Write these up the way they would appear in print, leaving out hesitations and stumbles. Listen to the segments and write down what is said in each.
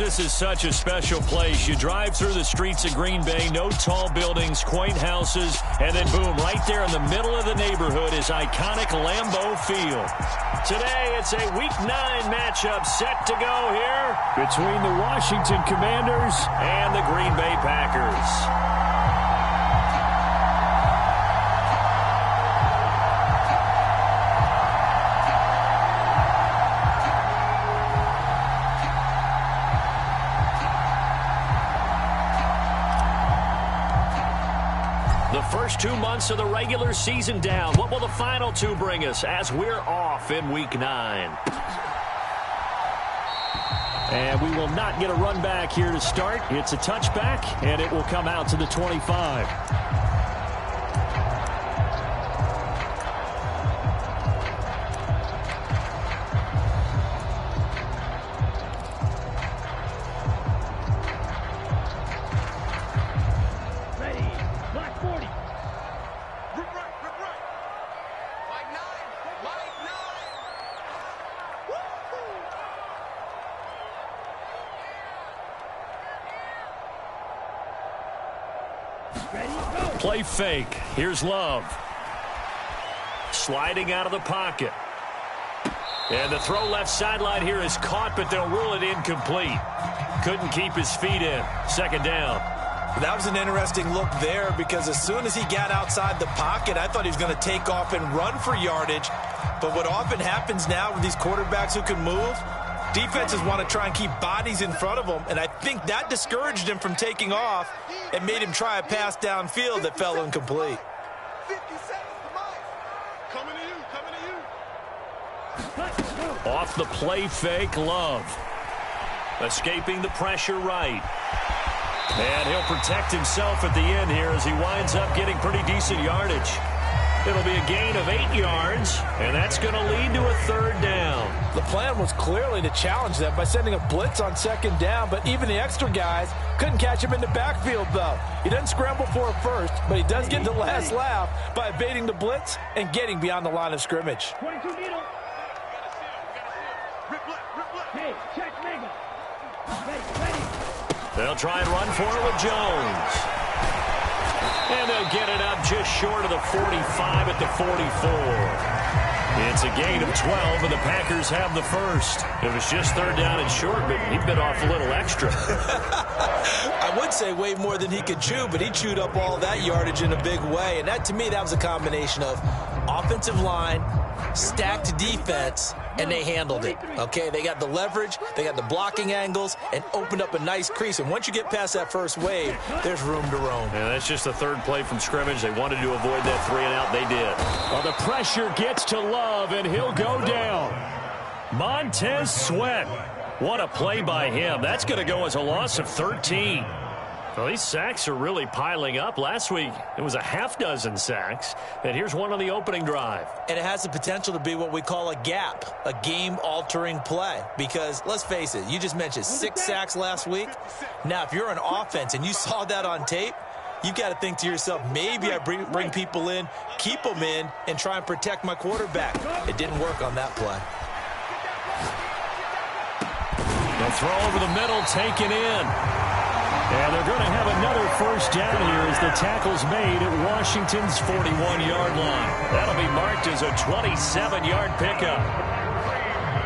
This is such a special place. You drive through the streets of Green Bay, no tall buildings, quaint houses, and then boom, right there in the middle of the neighborhood is iconic Lambeau Field. Today, it's a Week 9 matchup set to go here between the Washington Commanders and the Green Bay Packers. First 2 months of the regular season down. What will the final two bring us as we're off in Week 9? And we will not get a run back here to start. It's a touchback, and it will come out to the 25. Play fake. Here's Love. Sliding out of the pocket. And the throw left sideline here is caught, but they'll rule it incomplete. Couldn't keep his feet in. Second down. That was an interesting look there because as soon as he got outside the pocket, I thought he was going to take off and run for yardage. But what often happens now with these quarterbacks who can move, defenses want to try and keep bodies in front of them, and I think that discouraged him from taking off and made him try a pass downfield that fell incomplete. 50 seconds to Mike. Coming to you. Off the play fake, Love. Escaping the pressure right. And he'll protect himself at the end here as he winds up getting pretty decent yardage. It'll be a gain of 8 yards, and that's going to lead to a third down. The plan was clearly to challenge them by sending a blitz on second down, but even the extra guys couldn't catch him in the backfield, though. He doesn't scramble for a first, but he does get the last laugh by evading the blitz and getting beyond the line of scrimmage. 22 middle. Rip left. Hey, check mega. Ready. They'll try and run for it with Jones. And they'll get it up just short of the 45 at the 44. It's a gain of 12, and the Packers have the first. It was just third down and short, but he bit off a little extra. I would say way more than he could chew, but he chewed up all that yardage in a big way. And that, to me, that was a combination of offensive line, stacked defense, and they handled it. Okay, they got the leverage, they got the blocking angles, and opened up a nice crease. And once you get past that first wave, there's room to roam. And that's just the third play from scrimmage. They wanted to avoid that 3-and-out. They did. Well, the pressure gets to Love, and he'll go down. Montez Sweat. What a play by him. That's going to go as a loss of 13. Well, these sacks are really piling up. Last week, it was a half-dozen sacks. And here's one on the opening drive. And it has the potential to be what we call a gap, a game-altering play. Because, let's face it, you just mentioned 6 sacks last week. Now, if you're an offense and you saw that on tape, you've got to think to yourself, maybe I bring people in, keep them in, and try and protect my quarterback. It didn't work on that play. The throw over the middle, taken in. And they're going to have another first down here as the tackle's made at Washington's 41-yard line. That'll be marked as a 27-yard pickup.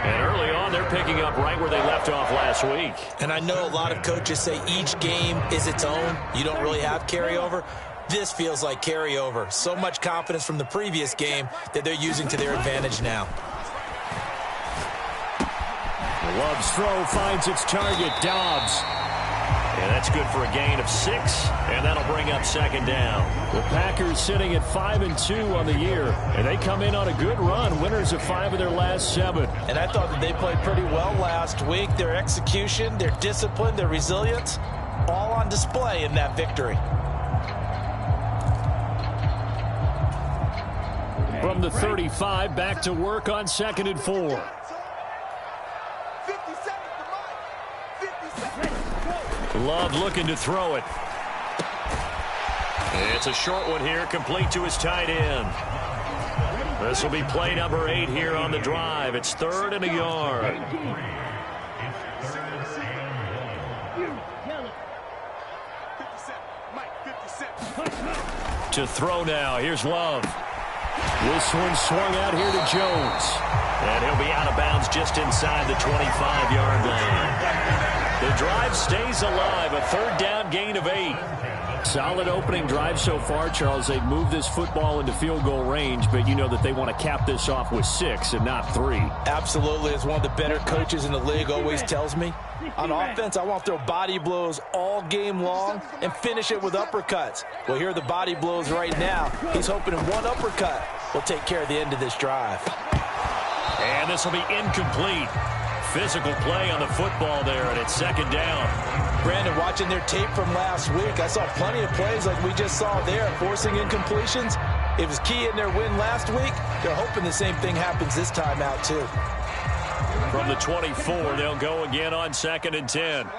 And early on, they're picking up right where they left off last week. And I know a lot of coaches say each game is its own. You don't really have carryover. This feels like carryover. So much confidence from the previous game that they're using to their advantage now. Love's throw finds its target, Dobbs. And that's good for a gain of 6, and that'll bring up second down. The Packers sitting at 5-2 on the year, and they come in on a good run, winners of 5 of their last 7. And I thought that they played pretty well last week. Their execution, their discipline, their resilience, all on display in that victory. From the 35, back to work on 2nd and 4. Love looking to throw it. It's a short one here, complete to his tight end. This will be play number 8 here on the drive. It's 3rd and a yard. To throw now. Here's Love. This one swung out here to Jones. And he'll be out of bounds just inside the 25-yard line. The drive stays alive. A third down gain of 8. Solid opening drive so far, Charles. They've moved this football into field goal range, but you know that they want to cap this off with 6 and not 3. Absolutely. As one of the better coaches in the league always tells me, on offense, I want to throw body blows all game long and finish it with uppercuts. Well, here are the body blows right now. He's hoping in one uppercut will take care of the end of this drive. And this will be incomplete. Physical play on the football there, and it's second down. Brandon, watching their tape from last week, I saw plenty of plays like we just saw there, forcing incompletions. It was key in their win last week. They're hoping the same thing happens this time out, too. From the 24, they'll go again on 2nd and 10. Hey,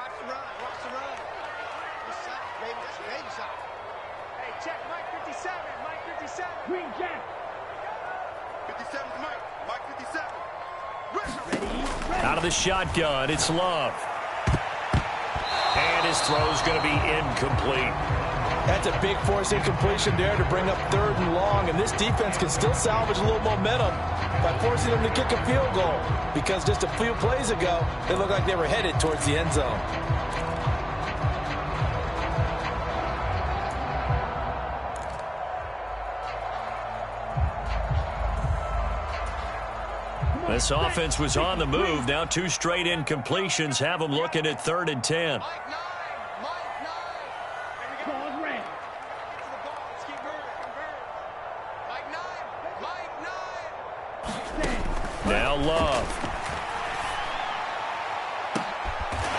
check Mike 57. Mike 57. Green Jack. 57's Mike 57. Out of the shotgun, it's Love. And his throw's going to be incomplete. That's a big force incompletion there to bring up 3rd and long, and this defense can still salvage a little momentum by forcing them to kick a field goal, because just a few plays ago, they looked like they were headed towards the end zone. This offense was on the move. Now 2 straight incompletions have them looking at 3rd and 10. Call red. Now Love.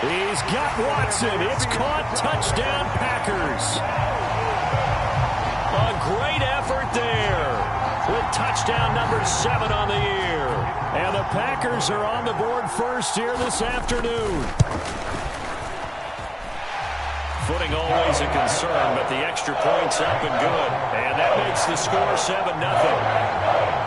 He's got Watson. It's caught. Touchdown, Packers. A great effort there with touchdown number 7 on the year. And the Packers are on the board first here this afternoon. Footing always a concern, but the extra point's up and good. And that makes the score 7-0.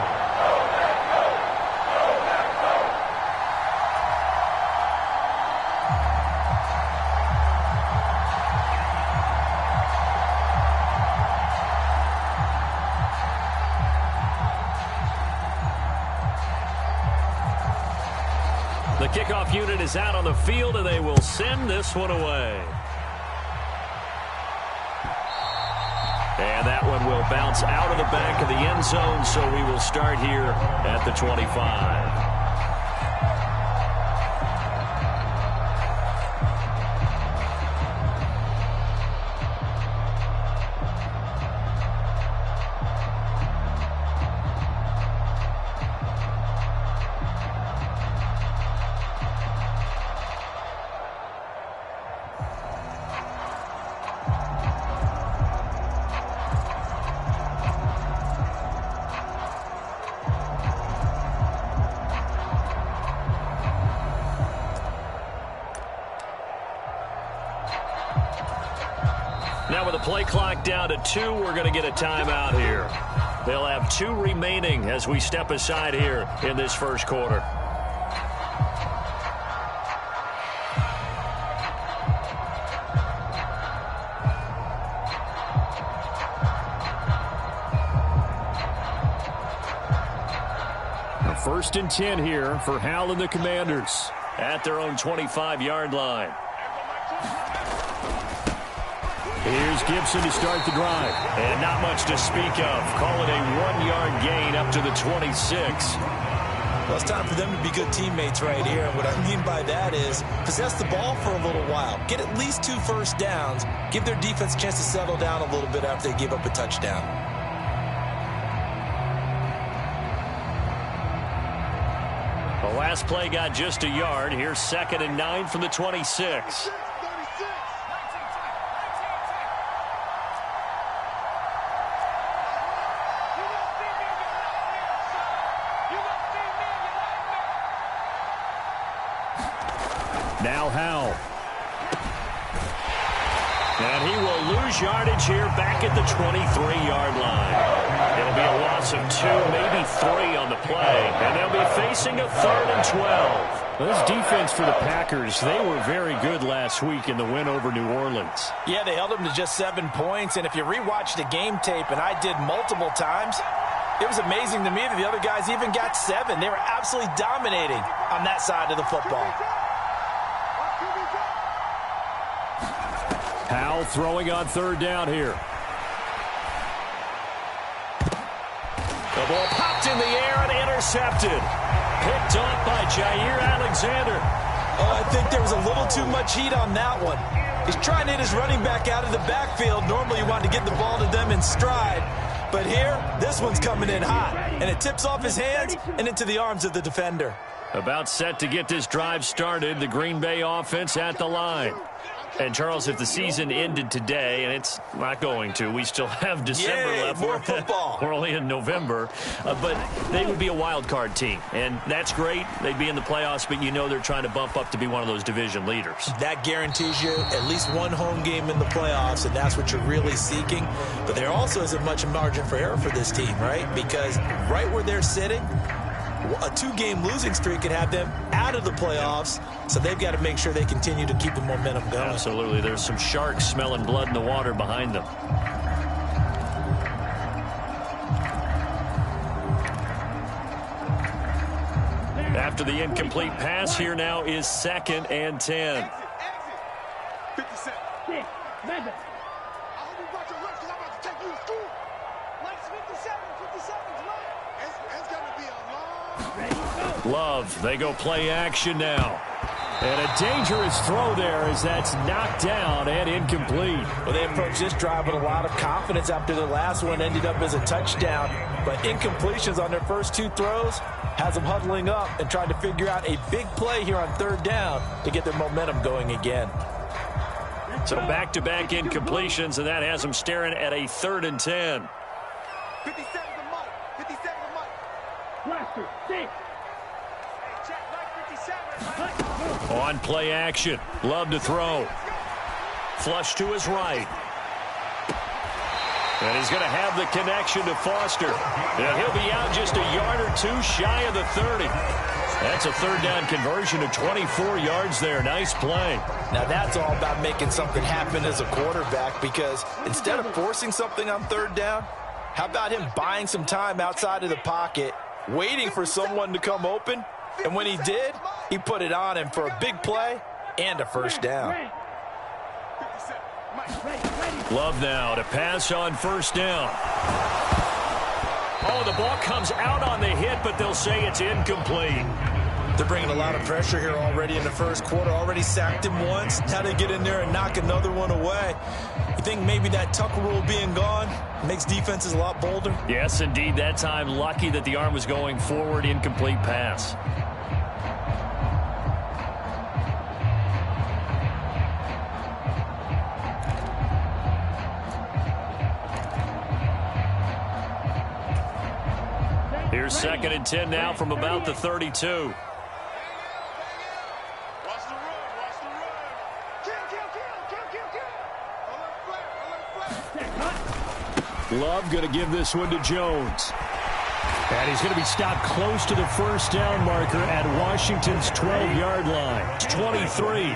The kickoff unit is out on the field, and they will send this one away. And that one will bounce out of the back of the end zone, so we will start here at the 25. Now with the play clock down to 2, we're going to get a timeout here. They'll have 2 remaining as we step aside here in this first quarter. Now 1st and 10 here for Hal and the Commanders at their own 25-yard line. Here's Gibson to start the drive. And not much to speak of. Call it a 1-yard gain up to the 26. Well, it's time for them to be good teammates right here. And what I mean by that is possess the ball for a little while. Get at least 2 first downs. Give their defense a chance to settle down a little bit after they give up a touchdown. The last play got just a yard. Here's 2nd and 9 from the 26. Now Howell. And he will lose yardage here back at the 23-yard line. It'll be a loss of 2, maybe 3 on the play. And they'll be facing a 3rd and 12. Well, this defense for the Packers, they were very good last week in the win over New Orleans. Yeah, they held them to just 7 points, and if you rewatch the game tape, and I did multiple times, it was amazing to me that the other guys even got 7. They were absolutely dominating on that side of the football. Powell throwing on 3rd down here. The ball popped in the air and intercepted. Picked off by Jair Alexander. Oh, I think there was a little too much heat on that one. He's trying to hit his running back out of the backfield. Normally you want to get the ball to them in stride. But here, this one's coming in hot. And it tips off his hands and into the arms of the defender. About set to get this drive started. The Green Bay offense at the line. And, Charles, if the season ended today, and it's not going to, we still have December left. More football. We're only in November. But they would be a wild card team. And that's great. They'd be in the playoffs, but you know they're trying to bump up to be one of those division leaders. That guarantees you at least one home game in the playoffs, and that's what you're really seeking. But there also isn't much margin for error for this team, right? Because right where they're sitting, a 2-game losing streak could have them out of the playoffs, so they've got to make sure they continue to keep the momentum going. Absolutely. There's some sharks smelling blood in the water behind them. After the incomplete pass, here now is 2nd and 10. 57. 6. Mega. Love, they go play action now. And a dangerous throw there as that's knocked down and incomplete. Well, they approached this drive with a lot of confidence after the last one ended up as a touchdown. But incompletions on their first 2 throws has them huddling up and trying to figure out a big play here on 3rd down to get their momentum going again. So back-to-back incompletions, and that has them staring at a 3rd and 10. 57 to Mike. 57 to Mike. Blaster. 6. On play action. Love to throw. Flush to his right. And he's going to have the connection to Foster. And he'll be out just a yard or 2 shy of the 30. That's a 3rd down conversion of 24 yards there. Nice play. Now that's all about making something happen as a quarterback, because instead of forcing something on 3rd down, how about him buying some time outside of the pocket, waiting for someone to come open, and when he did, he put it on him for a big play and a 1st down. Love now to pass on 1st down. Oh, the ball comes out on the hit, but they'll say it's incomplete. They're bringing a lot of pressure here already in the first quarter. Already sacked him once. Now they get in there and knock another one away. You think maybe that Tucker rule being gone makes defenses a lot bolder? Yes, indeed. That time, lucky that the arm was going forward. Incomplete pass. Here's 2nd and 10 now from about the 32. Love going to give this one to Jones. And he's going to be stopped close to the 1st down marker at Washington's 12-yard line. It's 23.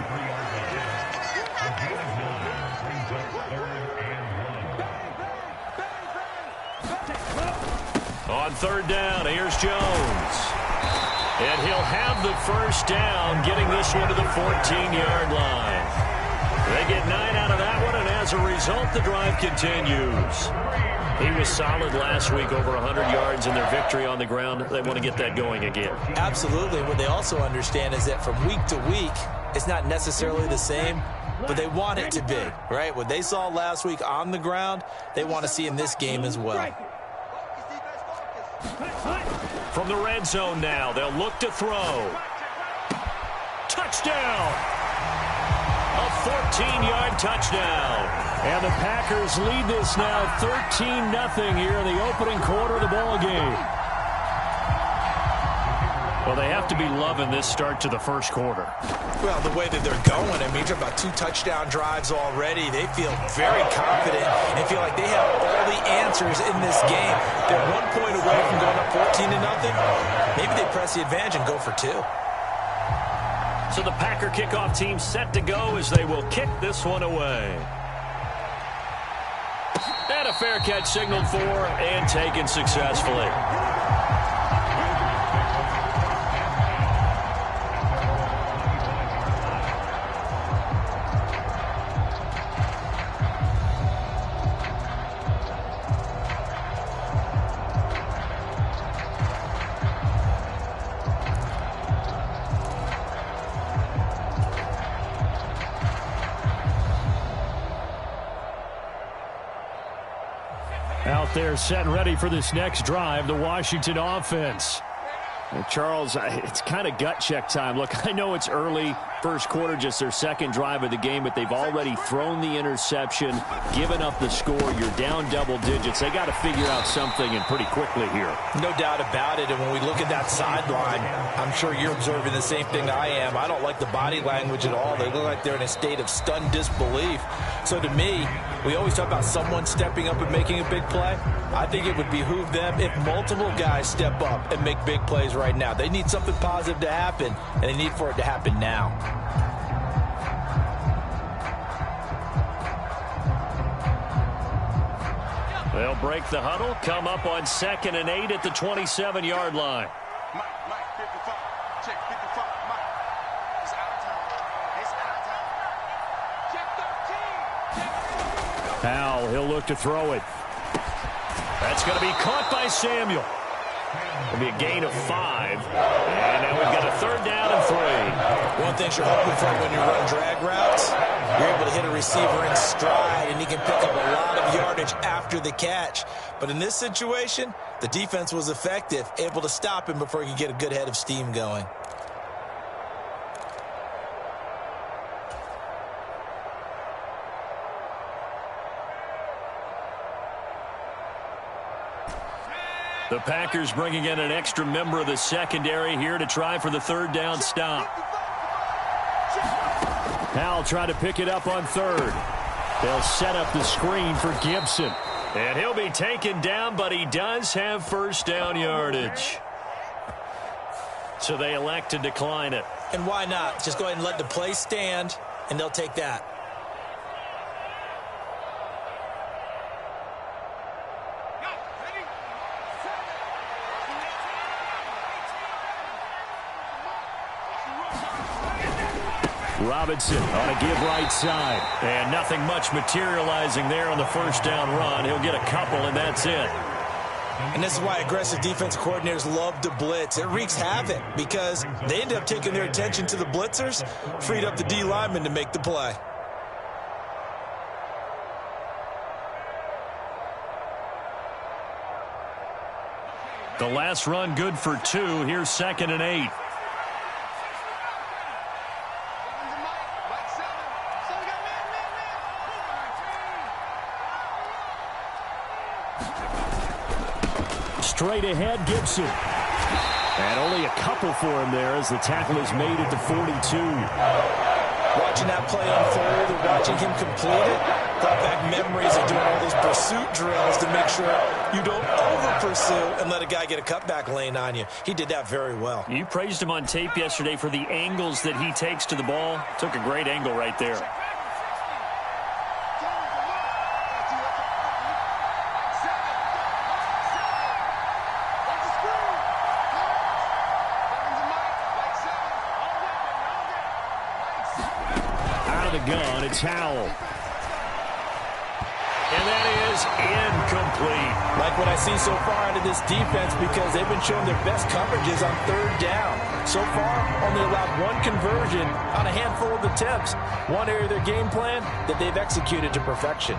On 3rd down, here's Jones. And he'll have the 1st down, getting this one to the 14-yard line. They get 9 out of that one, and as a result, the drive continues. He was solid last week, over 100 yards in their victory on the ground. They want to get that going again. Absolutely. What they also understand is that from week to week, it's not necessarily the same, but they want it to be, right? What they saw last week on the ground, they want to see in this game as well. From the red zone now, they'll look to throw. Touchdown! A 14-yard touchdown. And the Packers lead this now 13-0 here in the opening quarter of the ball game. Well, they have to be loving this start to the first quarter. Well, the way that they're going, I mean, you're about 2 touchdown drives already. They feel very confident and feel like they have all the answers in this game. They're 1 point away from going up 14-0. Maybe they press the advantage and go for 2. So the Packer kickoff team set to go as they will kick this one away. And a fair catch signaled for and taken successfully. Out there set and ready for this next drive, the Washington offense. Well, Charles, it's kind of gut check time. Look, I know it's early, first quarter, just their second drive of the game, but they've already thrown the interception, given up the score. You're down double digits. They got to figure out something, and pretty quickly here. No doubt about it, and when we look at that sideline, I'm sure you're observing the same thing I am. I don't like the body language at all. They look like they're in a state of stunned disbelief. So to me, we always talk about someone stepping up and making a big play. I think it would behoove them if multiple guys step up and make big plays right now. They need something positive to happen, and they need for it to happen now. They'll break the huddle, come up on 2nd and 8 at the 27-yard line. Mike, 55. Check 55. Mike. It's out of time. It's out of time. Check 13. Powell, he'll look to throw it. That's going to be caught by Samuel. It'll be a gain of 5. And now we've got a 3rd down and 3. One thing you're hoping for when you run drag routes, you're able to hit a receiver in stride, and he can pick up a lot of yardage after the catch. But in this situation, the defense was effective, able to stop him before he could get a good head of steam going. The Packers bringing in an extra member of the secondary here to try for the 3rd down stop. Powell trying to pick it up on 3rd. They'll set up the screen for Gibson. And he'll be taken down, but he does have 1st down yardage. So they elect to decline it. And why not? Just go ahead and let the play stand, and they'll take that. Robinson on a give right side. And nothing much materializing there on the 1st down run. He'll get a couple, and that's it. And this is why aggressive defense coordinators love to blitz. It wreaks havoc because they end up taking their attention to the blitzers, freed up the D lineman to make the play. The last run good for 2. Here's 2nd and 8. Straight ahead, Gibson. And only a couple for him there as the tackle is made at the 42. Watching that play unfold and watching him complete it, brought back memories of doing all those pursuit drills to make sure you don't over-pursue and let a guy get a cutback lane on you. He did that very well. You praised him on tape yesterday for the angles that he takes to the ball. Took a great angle right there. Gun, it's Howell. And that is incomplete. Like what I see so far out of this defense because they've been showing their best coverages on 3rd down. So far, only allowed 1 conversion on a handful of attempts. One area of their game plan that they've executed to perfection.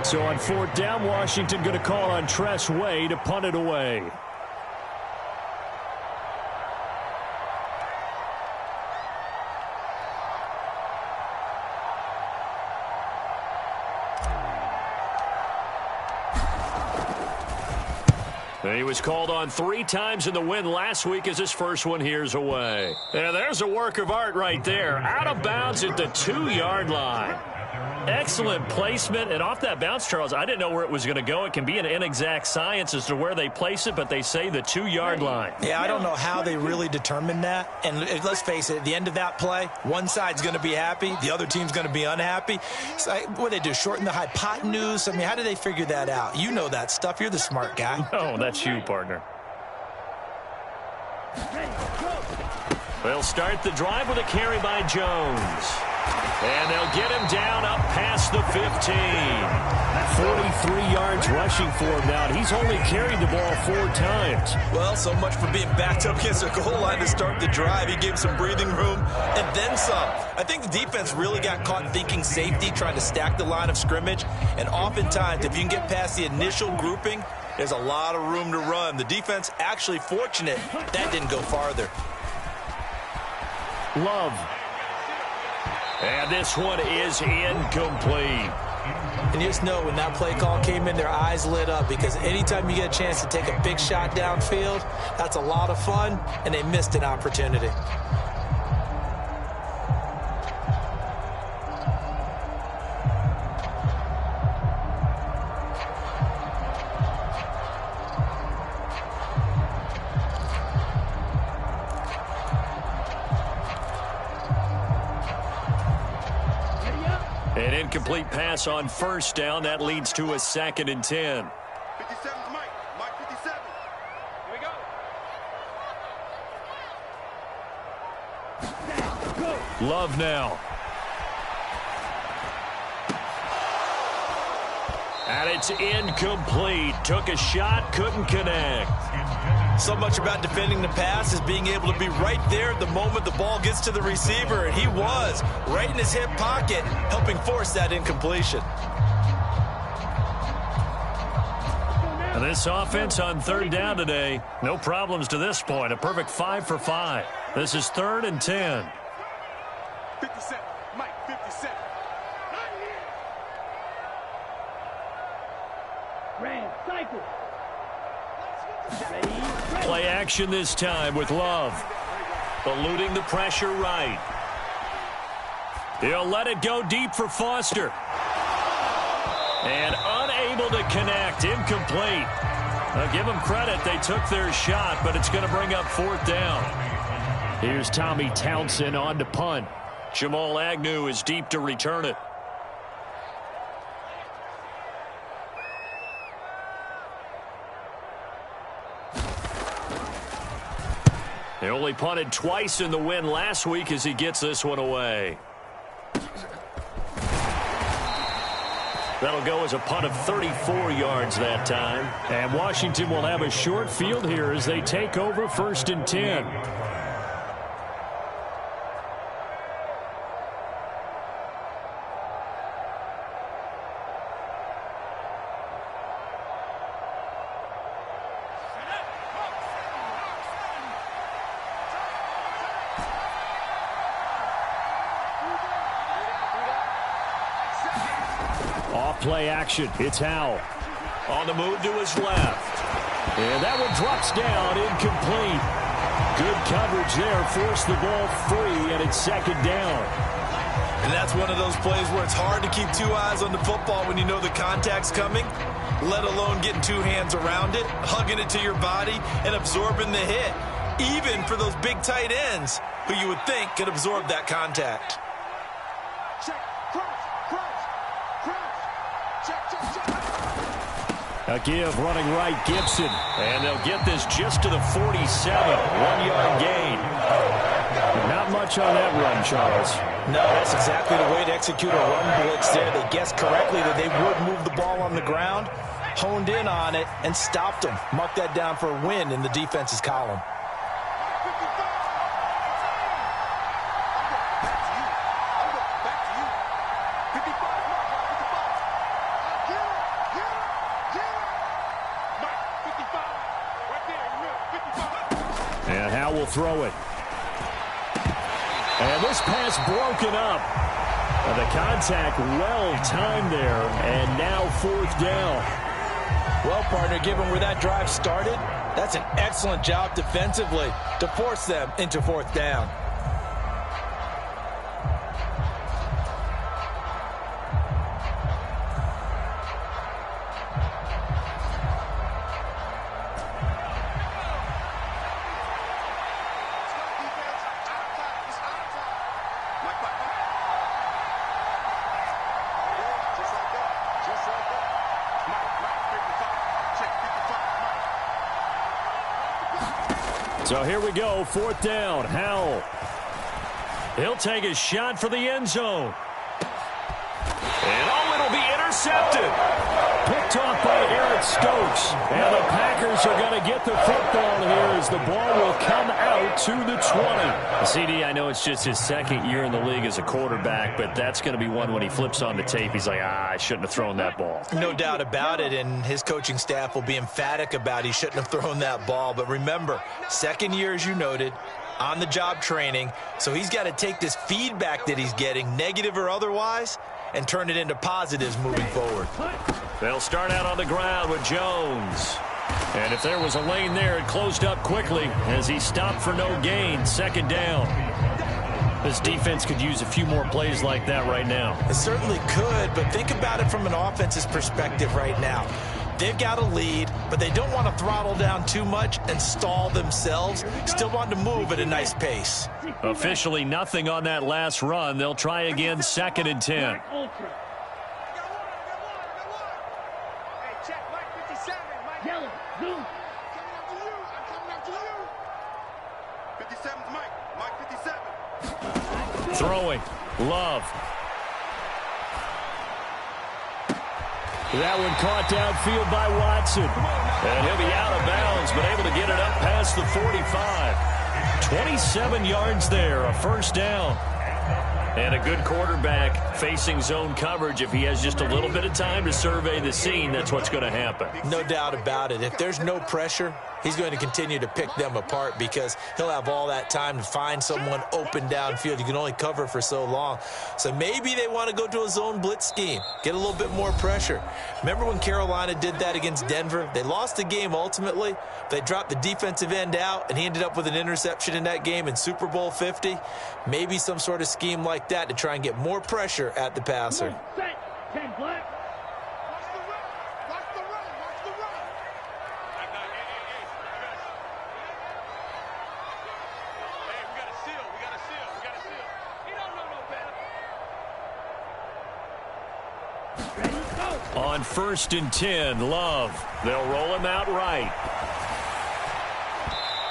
So on 4th down, Washington going to call on Tress Way to punt it away. He was called on 3 times in the win last week as his first one here's away. And there's a work of art right there. Out of bounds at the 2-yard line. Excellent placement. And off that bounce, Charles, I didn't know where it was going to go. It can be an inexact science as to where they place it, but they say the 2-yard line. Yeah, I don't know how they really determined that. And let's face it, at the end of that play, one side's going to be happy, the other team's going to be unhappy. So, what do they do, shorten the hypotenuse? I mean, how do they figure that out? You know that stuff. You're the smart guy. Oh, that's you, partner. They'll start the drive with a carry by Jones. And they'll get him down up past the 15. 43 yards rushing for him now. He's only carried the ball 4 times. Well, so much for being backed up against their goal line to start the drive. He gave some breathing room and then some. I think the defense really got caught thinking safety, trying to stack the line of scrimmage. And oftentimes, if you can get past the initial grouping, there's a lot of room to run. The defense actually fortunate that didn't go farther. Love. And this one is incomplete. And you just know when that play call came in, their eyes lit up, because anytime you get a chance to take a big shot downfield, that's a lot of fun, and they missed an opportunity. An incomplete pass on first down. That leads to a 2nd and 10. 57, Mike. Mike 57. Here we go. Love now. And it's incomplete. Took a shot, couldn't connect. So much about defending the pass is being able to be right there at the moment the ball gets to the receiver, and he was right in his hip pocket, helping force that incompletion. And this offense on 3rd down today, no problems to this point. A perfect 5 for 5. This is 3rd and 10. 57, Mike 57. Ram, cycle. Ready. Play action this time with Love. Eluding the pressure right. He'll let it go deep for Foster. And unable to connect. Incomplete. Now give them credit. They took their shot, but it's going to bring up 4th down. Here's Tommy Townsend on to punt. Jamal Agnew is deep to return it. He only punted twice in the win last week as he gets this one away. That'll go as a punt of 34 yards that time. And Washington will have a short field here as they take over 1st and 10. Play action. It's Howell. On the move to his left. And that one drops down, incomplete. Good coverage there. Forced the ball free, and it's 2nd down. And that's one of those plays where it's hard to keep 2 eyes on the football when you know the contact's coming, let alone getting 2 hands around it, hugging it to your body, and absorbing the hit. Even for those big tight ends who you would think could absorb that contact. Check, cross, cross, cross. Check, check, check. A give running right, Gibson. And they'll get this just to the 47. 1-yard gain. Not much on that run, Charles. No, that's exactly the way to execute a run blitz there. They guessed correctly that they would move the ball on the ground, honed in on it, and stopped them. Mark that down for a win in the defense's column. And Howell will throw it. And this pass broken up. The contact well timed there. And now 4th down. Well, partner, given where that drive started, that's an excellent job defensively to force them into fourth down. So here we go, fourth down. Howell. He'll take a shot for the end zone. And it'll be intercepted. Picked off by Eric Stokes. And the Packers are going to get the football here as the ball will come out to the 20. CD, I know it's just his second year in the league as a quarterback, but that's going to be one when he flips on the tape. He's like, I shouldn't have thrown that ball. No doubt about it, and his coaching staff will be emphatic about he shouldn't have thrown that ball. But remember, second year, as you noted, on-the-job training, so he's got to take this feedback that he's getting, negative or otherwise, and turn it into positives moving forward. They'll start out on the ground with Jones. And if there was a lane there, it closed up quickly as he stopped for no gain. Second down. This defense could use a few more plays like that right now. It certainly could, but think about it from an offense's perspective right now. They've got a lead, but they don't want to throttle down too much and stall themselves. Still want to move at a nice pace. Officially nothing on that last run. They'll try again, second and 10. Yellow, zoom. Throwing. Love. That one caught downfield by Watson. And he'll be out of bounds, but able to get it up past the 45. 27 yards there, a first down. And a good quarterback facing zone coverage. If he has just a little bit of time to survey the scene, that's what's going to happen. No doubt about it. If there's no pressure, he's going to continue to pick them apart because he'll have all that time to find someone open downfield. You can only cover for so long. So maybe they want to go to a zone blitz scheme, get a little bit more pressure. Remember when Carolina did that against Denver? They lost the game ultimately. They dropped the defensive end out, and he ended up with an interception in that game in Super Bowl 50. Maybe some sort of scheme like that to try and get more pressure at the passer. Set. 10 black. On first and 10, Love. They'll roll him out right.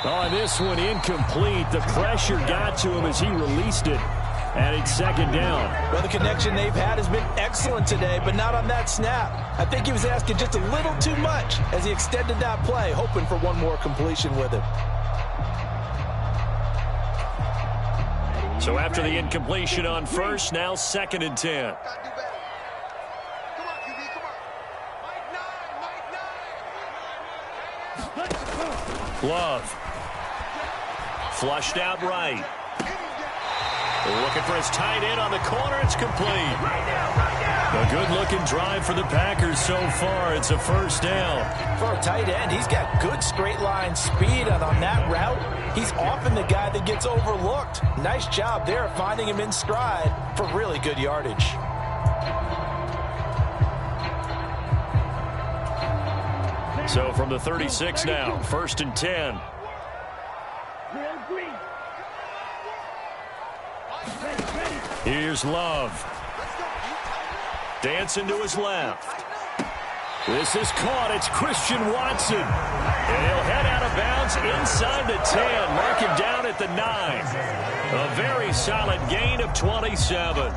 On this one, incomplete. The pressure got to him as he released it. And it's second down. Well, the connection they've had has been excellent today, but not on that snap. I think he was asking just a little too much as he extended that play, hoping for one more completion with it. So after the incompletion on first, now second and 10. Love. Flushed out right. Looking for his tight end on the corner. It's complete. A good-looking drive for the Packers so far. It's a first down. For a tight end, he's got good straight-line speed, and on that route, he's often the guy that gets overlooked. Nice job there finding him in stride for really good yardage. So from the 36 now, first and 10. Here's Love. Dancing to his left. This is caught. It's Christian Watson. And he'll head out of bounds inside the 10. Mark him down at the 9. A very solid gain of 27.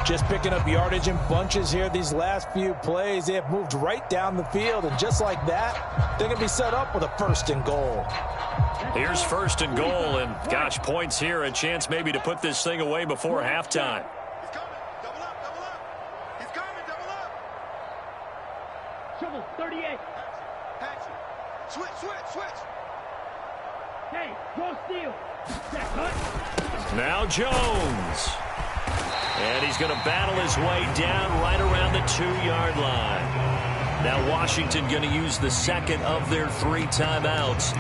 Just picking up yardage in bunches here these last few plays. They have moved right down the field, and just like that, they're going to be set up with a first and goal. Here's first and goal, and gosh, points here. A chance maybe to put this thing away before halftime. He's coming. Double up, double up. He's coming, double up. Trouble, 38. Action. Switch. Hey, draw steal. Set, cut. Now Jones. And he's going to battle his way down right around the 2-yard line. Now Washington going to use the second of their 3 timeouts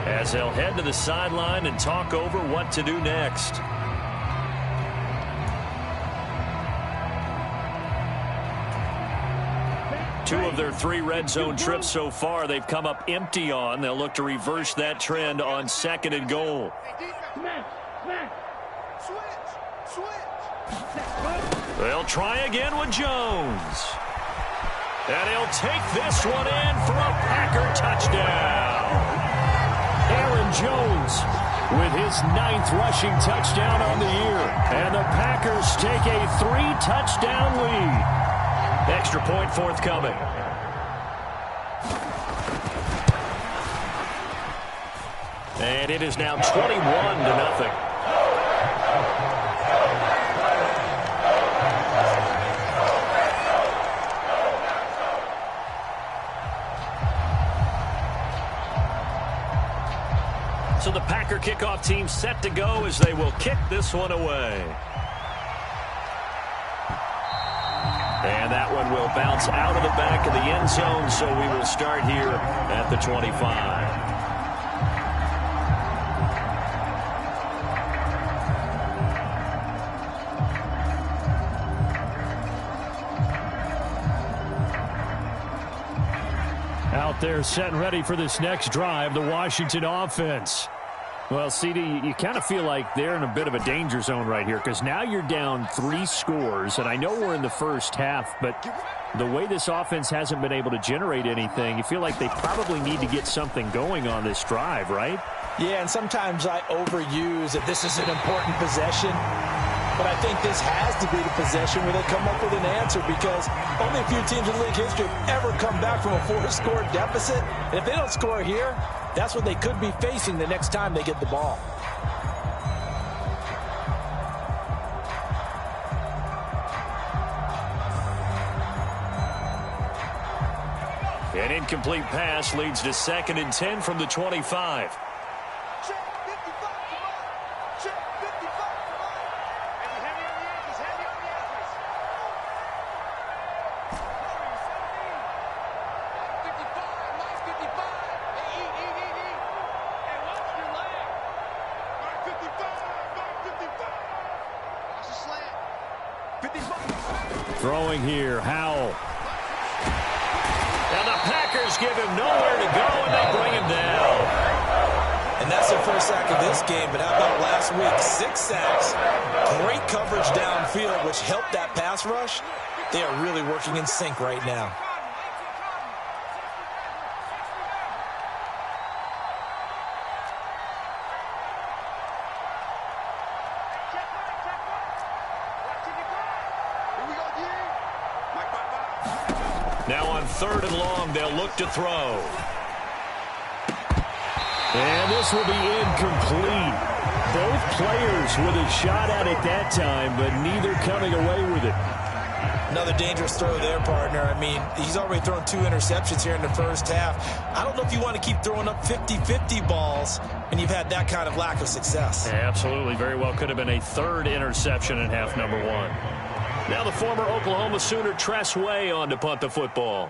as they'll head to the sideline and talk over what to do next. Two of their 3 red zone trips so far they've come up empty on. They'll look to reverse that trend on 2nd and goal. They'll try again with Jones. And he'll take this one in for a Packer touchdown. Aaron Jones with his 9th rushing touchdown on the year. And the Packers take a 3-touchdown lead. Extra point forthcoming. And it is now 21-0. So the Packer kickoff team set to go as they will kick this one away. And that one will bounce out of the back of the end zone, so we will start here at the 25. Out there set and ready for this next drive, the Washington offense. Well, CD, you kind of feel like they're in a bit of a danger zone right here because now you're down 3 scores, and I know we're in the first half, but the way this offense hasn't been able to generate anything, you feel like they probably need to get something going on this drive, right? Yeah, and sometimes I overuse that this is an important possession, but I think this has to be the possession where they come up with an answer because only a few teams in league history have ever come back from a 4-score deficit, and if they don't score here, that's what they could be facing the next time they get the ball. An incomplete pass leads to 2nd and 10 from the 25. Throwing here, Howell. And the Packers give him nowhere to go, and they bring him down. And that's their first sack of this game, but how about last week? 6 sacks, great coverage downfield, which helped that pass rush. They are really working in sync right now. Now on 3rd and long, they'll look to throw. And this will be incomplete. Both players with a shot at it that time, but neither coming away with it. Another dangerous throw there, partner. I mean, he's already thrown 2 interceptions here in the first half. I don't know if you want to keep throwing up 50-50 balls, and you've had that kind of lack of success. Absolutely. Very well could have been a 3rd interception in half number 1. Now the former Oklahoma Sooner Tress Way on to punt the football.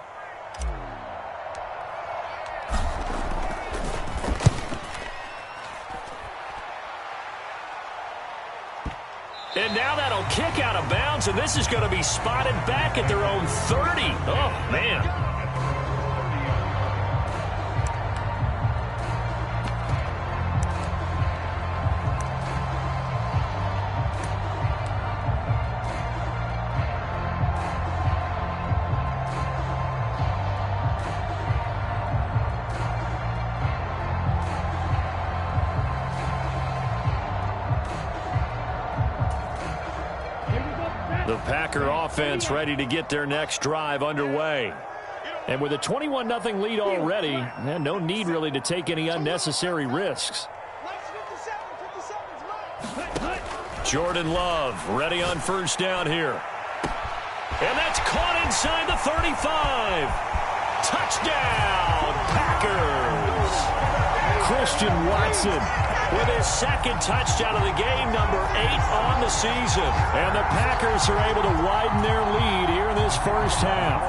And now that'll kick out of bounds, and this is going to be spotted back at their own 30. Oh, man. The Packer offense ready to get their next drive underway. And with a 21-0 lead already, no need really to take any unnecessary risks. Jordan Love ready on 1st down here. And that's caught inside the 35. Touchdown, Packers. Christian Watson with his 2nd touchdown of the game, number 8 on the season. And the Packers are able to widen their lead here in this first half.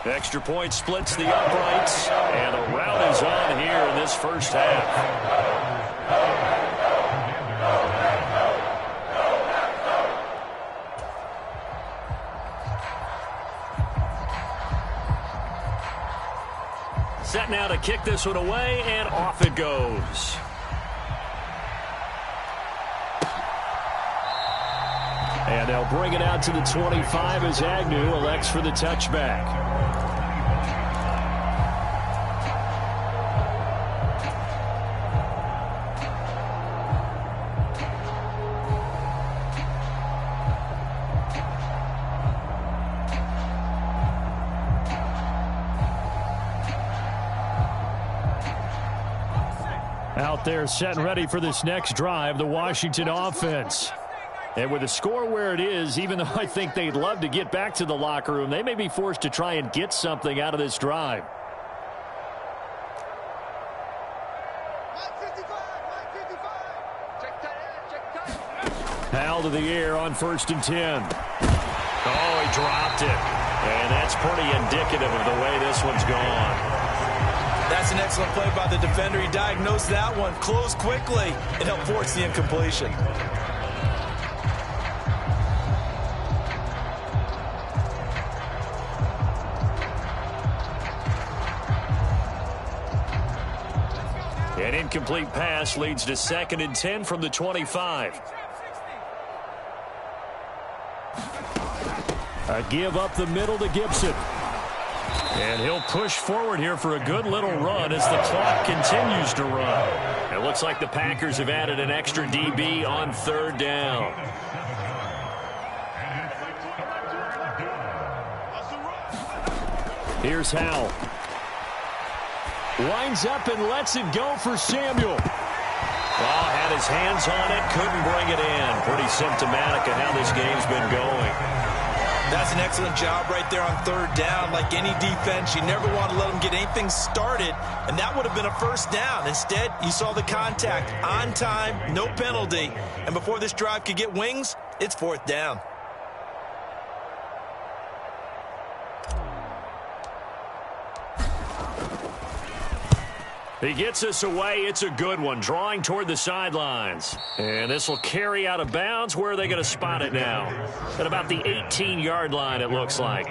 Extra point splits the uprights, and a rout is on here in this first half. Set now to kick this one away, and off it goes. And they'll bring it out to the 25 as Agnew elects for the touchback. Out there set and ready for this next drive, the Washington offense. And with the score where it is, even though I think they'd love to get back to the locker room, they may be forced to try and get something out of this drive. Hal to the air on 1st and 10. Oh, he dropped it. And that's pretty indicative of the way this one's gone. That's an excellent play by the defender. He diagnosed that one, closed quickly, and helped force the incompletion. An incomplete pass leads to 2nd and 10 from the 25. A give up the middle to Gibson. And he'll push forward here for a good little run as the clock continues to run. It looks like the Packers have added an extra DB on 3rd down. Here's Howell. Winds up and lets it go for Samuel. Oh, had his hands on it, couldn't bring it in. Pretty symptomatic of how this game's been going. That's an excellent job right there on 3rd down. Like any defense, you never want to let them get anything started, and that would have been a 1st down. Instead, you saw the contact on time, no penalty, and before this drive could get wings, it's 4th down. He gets us away. It's a good one, drawing toward the sidelines. And this will carry out of bounds. Where are they going to spot it now? At about the 18-yard line, it looks like.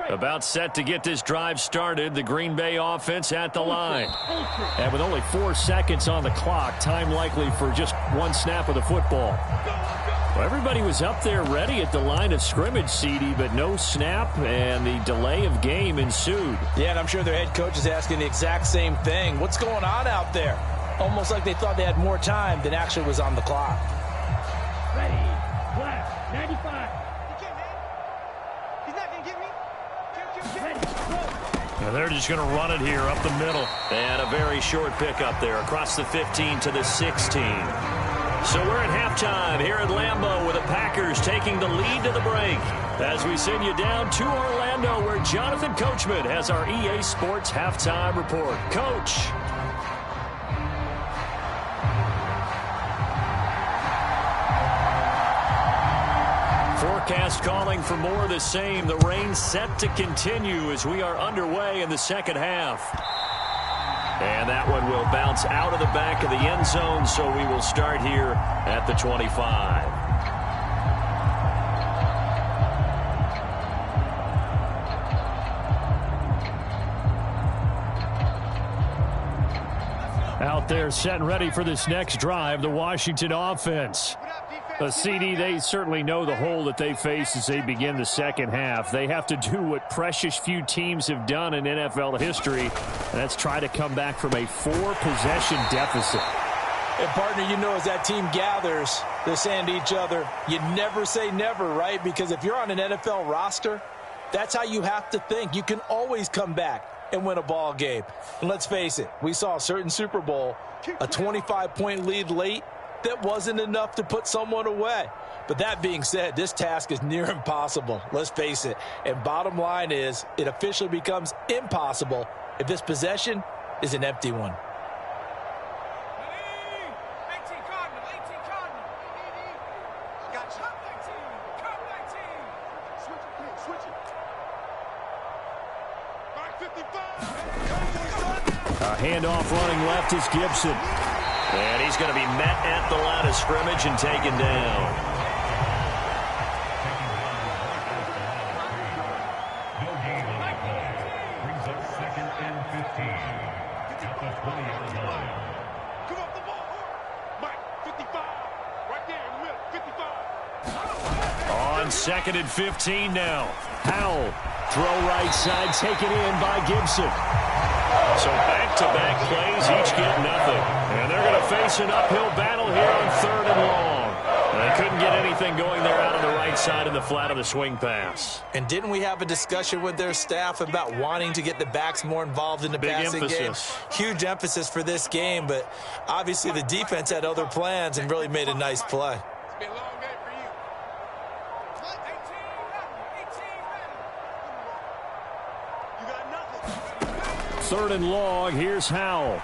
About set to get this drive started, the Green Bay offense at the line. And with only 4 seconds on the clock, time likely for just one snap of the football. Well, everybody was up there ready at the line of scrimmage, CD, but no snap, and the delay of game ensued. Yeah, and I'm sure their head coach is asking the exact same thing. What's going on out there? Almost like they thought they had more time than actually was on the clock. Ready, flash, 95. And they're just going to run it here up the middle. And a very short pickup there across the 15 to the 16. So we're at halftime here at Lambeau with the Packers taking the lead to the break. As we send you down to Orlando where Jonathan Coachman has our EA Sports halftime report. Coach. Forecast calling for more of the same. The rain set to continue as we are underway in the second half. And that one will bounce out of the back of the end zone, so we will start here at the 25. Out there set and ready for this next drive, the Washington offense. CD, they certainly know the hole that they face as they begin the second half. They have to do what precious few teams have done in NFL history, and that's try to come back from a 4-possession deficit. And, partner, you know as that team gathers, they're saying to each other, you never say never, right? Because if you're on an NFL roster, that's how you have to think. You can always come back and win a ball game. And let's face it, we saw a certain Super Bowl, a 25-point lead late, that wasn't enough to put someone away. But that being said, this task is near impossible. Let's face it. And bottom line is, it officially becomes impossible if this possession is an empty one. A handoff running left is Gibson. And he's going to be met at the line of scrimmage and taken down. No gain on the play. Brings up 2nd and 15. At the 20-yard line. Come off the ball. Mike, 55. Right there in the middle, 55. On 2nd and 15 now. Howell, throw right side, taken in by Gibson. So back-to-back plays, each get nothing. And they're going to face an uphill battle here on 3rd and long. They couldn't get anything going there out on the right side in the flat of the swing pass. And didn't we have a discussion with their staff about wanting to get the backs more involved in the passing game? Huge emphasis for this game, but obviously the defense had other plans and really made a nice play. It's been a long day for you. 18, you got nothing. 3rd and long, here's Howell.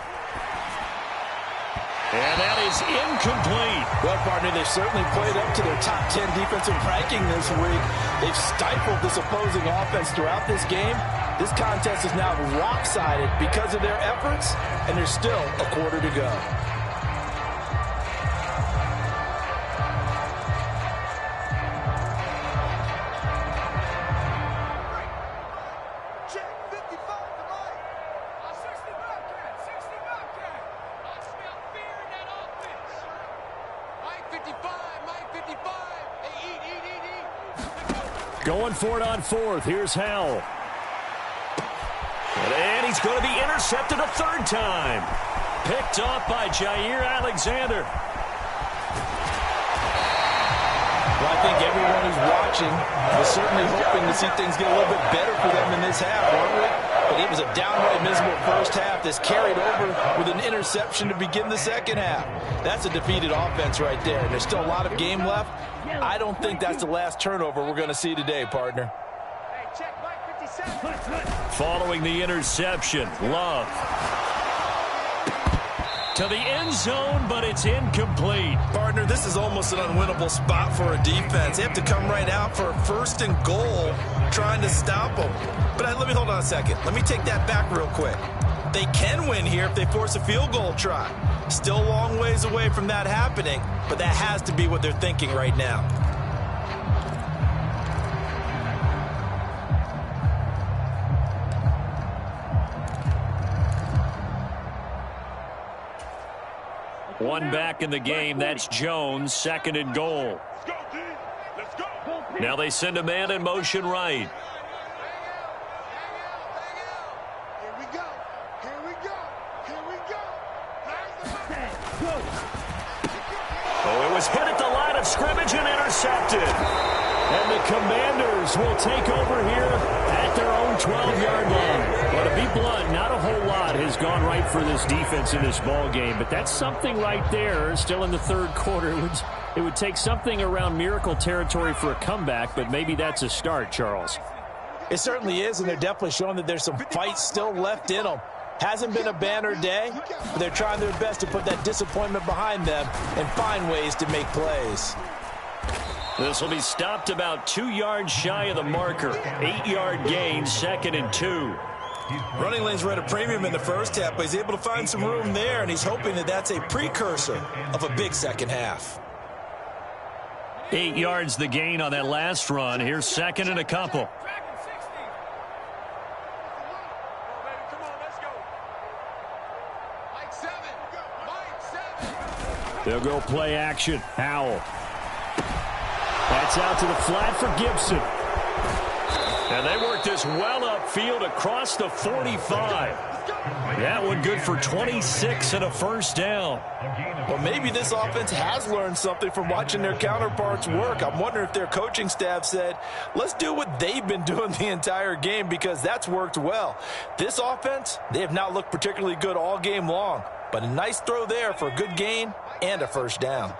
And that is incomplete. Well, partner, they've certainly played up to their top 10 defensive ranking this week. They've stifled this opposing offense throughout this game. This contest is now lopsided because of their efforts, and there's still a quarter to go. Going for it on 4th. Here's Howell. And he's going to be intercepted a 3rd time. Picked off by Jair Alexander. Well, I think everyone who's watching was certainly hoping to see things get a little bit better for them in this half, weren't we? But it was a downright miserable first half that's carried over with an interception to begin the second half. That's a defeated offense right there. There's still a lot of game left. I don't think that's the last turnover we're going to see today, partner. Hey, check Mike 57. Following the interception, Love to the end zone, but it's incomplete. Partner, this is almost an unwinnable spot for a defense. They have to come right out for a 1st and goal trying to stop them. But let me hold on a second. Let me take that back real quick. They can win here if they force a field goal try. Still a long ways away from that happening, but that has to be what they're thinking right now. One back in the game. That's Jones, 2nd and goal. Let's go, D. Let's go. Now they send a man in motion right. Here we go. Here we go. Here we go. Oh, it was hit at the line of scrimmage and intercepted. And the Commanders will take over here at their own 12-yard line. Well, to be blunt, not a whole lot has gone right for this defense in this ball game, but that's something right there. Still in the 3rd quarter. It would take something around miracle territory for a comeback, but maybe that's a start, Charles. It certainly is, and they're definitely showing that there's some fight still left in them. Hasn't been a banner day, but they're trying their best to put that disappointment behind them and find ways to make plays. This will be stopped about 2 yards shy of the marker. 8-yard gain, 2nd and 2. Running lanes were at a premium in the first half, but he's able to find some room there, and he's hoping that that's a precursor of a big second half. 8 yards the gain on that last run. Here's 2nd and a couple. Mike 7. They'll go play action. Howell. That's out to the flat for Gibson. And they work this well upfield across the 45. That one good for 26 and a first down. Well, maybe this offense has learned something from watching their counterparts work. I'm wondering if their coaching staff said, let's do what they've been doing the entire game, because that's worked well. This offense, they have not looked particularly good all game long, but a nice throw there for a good gain and a first down.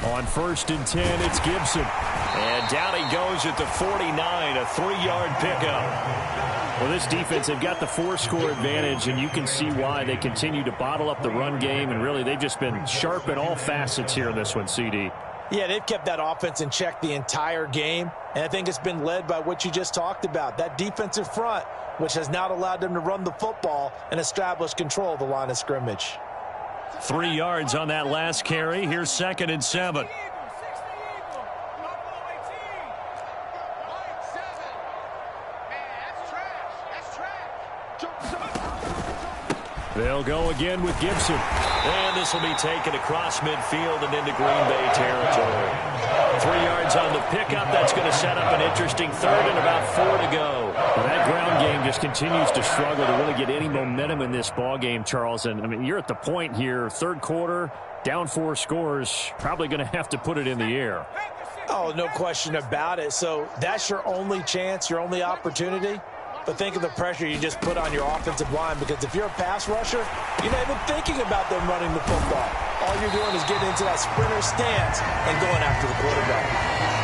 On 1st and 10, it's Gibson. And down he goes at the 49, a 3-yard pickup. Well, this defense, they've got the 4-score advantage, and you can see why they continue to bottle up the run game, and really they've just been sharp in all facets here in this one, CD. Yeah, they've kept that offense in check the entire game, and I think it's been led by what you just talked about, that defensive front, which has not allowed them to run the football and establish control of the line of scrimmage. 3 yards on that last carry. Here's 2nd and 7. They'll go again with Gibson. And this will be taken across midfield and into Green Bay territory. 3 yards on the pickup. That's going to set up an interesting 3rd and about 4 to go. Well, that ground game just continues to struggle to really get any momentum in this ball game, Charles. And I mean, you're at the point here, 3rd quarter, down 4 scores, probably going to have to put it in the air. Oh, no question about it. So that's your only chance, your only opportunity. But think of the pressure you just put on your offensive line, because if you're a pass rusher, you're not even thinking about them running the football. All you're doing is getting into that sprinter stance and going after the quarterback.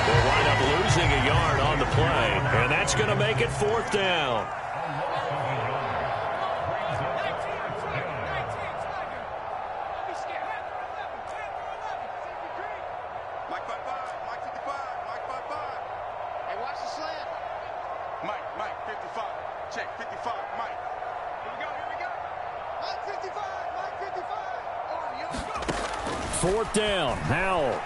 They'll wind up losing a yard on the play, and that's going to make it 4th down. Mike, 55. Check, 55, Mike. Here we go. Mike 55, Mike 55. 4th down, Howell.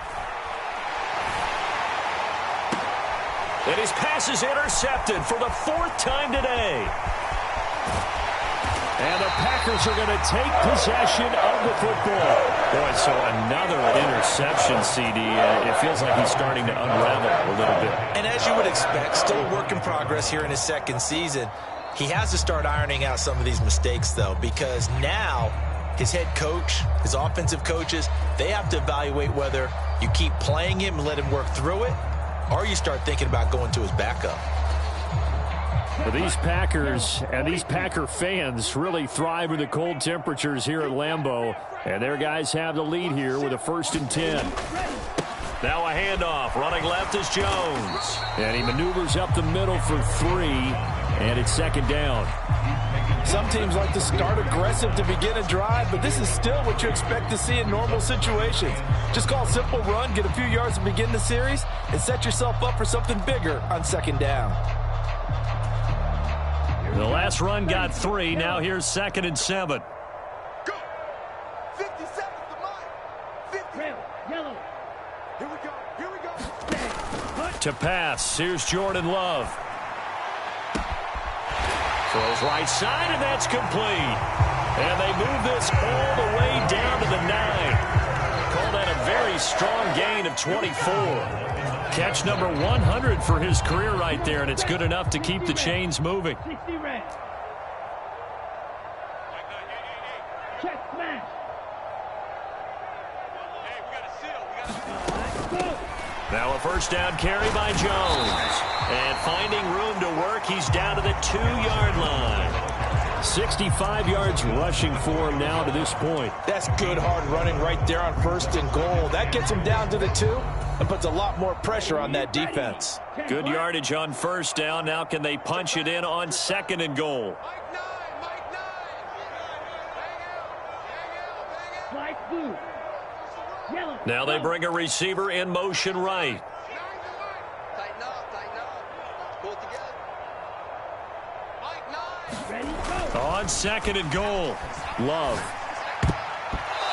And his pass is intercepted for the 4th time today. And the Packers are going to take possession of the football. Boy, so another interception, CD. It feels like he's starting to unravel a little bit. And as you would expect, still a work in progress here in his 2nd season. He has to start ironing out some of these mistakes, though, because now his head coach, his offensive coaches, they have to evaluate whether you keep playing him and let him work through it, or you start thinking about going to his backup. Well, these Packers and these Packer fans really thrive in the cold temperatures here at Lambeau. And their guys have the lead here with a 1st and 10. Now a handoff. Running left is Jones. And he maneuvers up the middle for 3. And it's 2nd down. Some teams like to start aggressive to begin a drive, but this is still what you expect to see in normal situations. Just call a simple run, get a few yards to begin the series, and set yourself up for something bigger on 2nd down. The last run got 3. Now here's 2nd and 7. Go. 57 to Mike. 50. Trail, yellow. Here we go. To pass. Here's Jordan Love. Throws right side, and that's complete. And they move this all the way down to the 9. Call that a very strong gain of 24. Catch number 100 for his career right there, and it's good enough to keep the chains moving. 60 red. Check smash. Hey, we got a seal. Now a 1st down carry by Jones. And finding room to work, he's down to the 2-yard line. 65 yards rushing for him now to this point. That's good hard running right there on 1st and goal. That gets him down to the 2 and puts a lot more pressure on that defense. Good yardage on 1st down. Now can they punch it in on 2nd and goal? Slide blue. Yellow. Now they bring a receiver in motion right. Tighten up. Pull it together. Ready, go. On 2nd and goal. Love.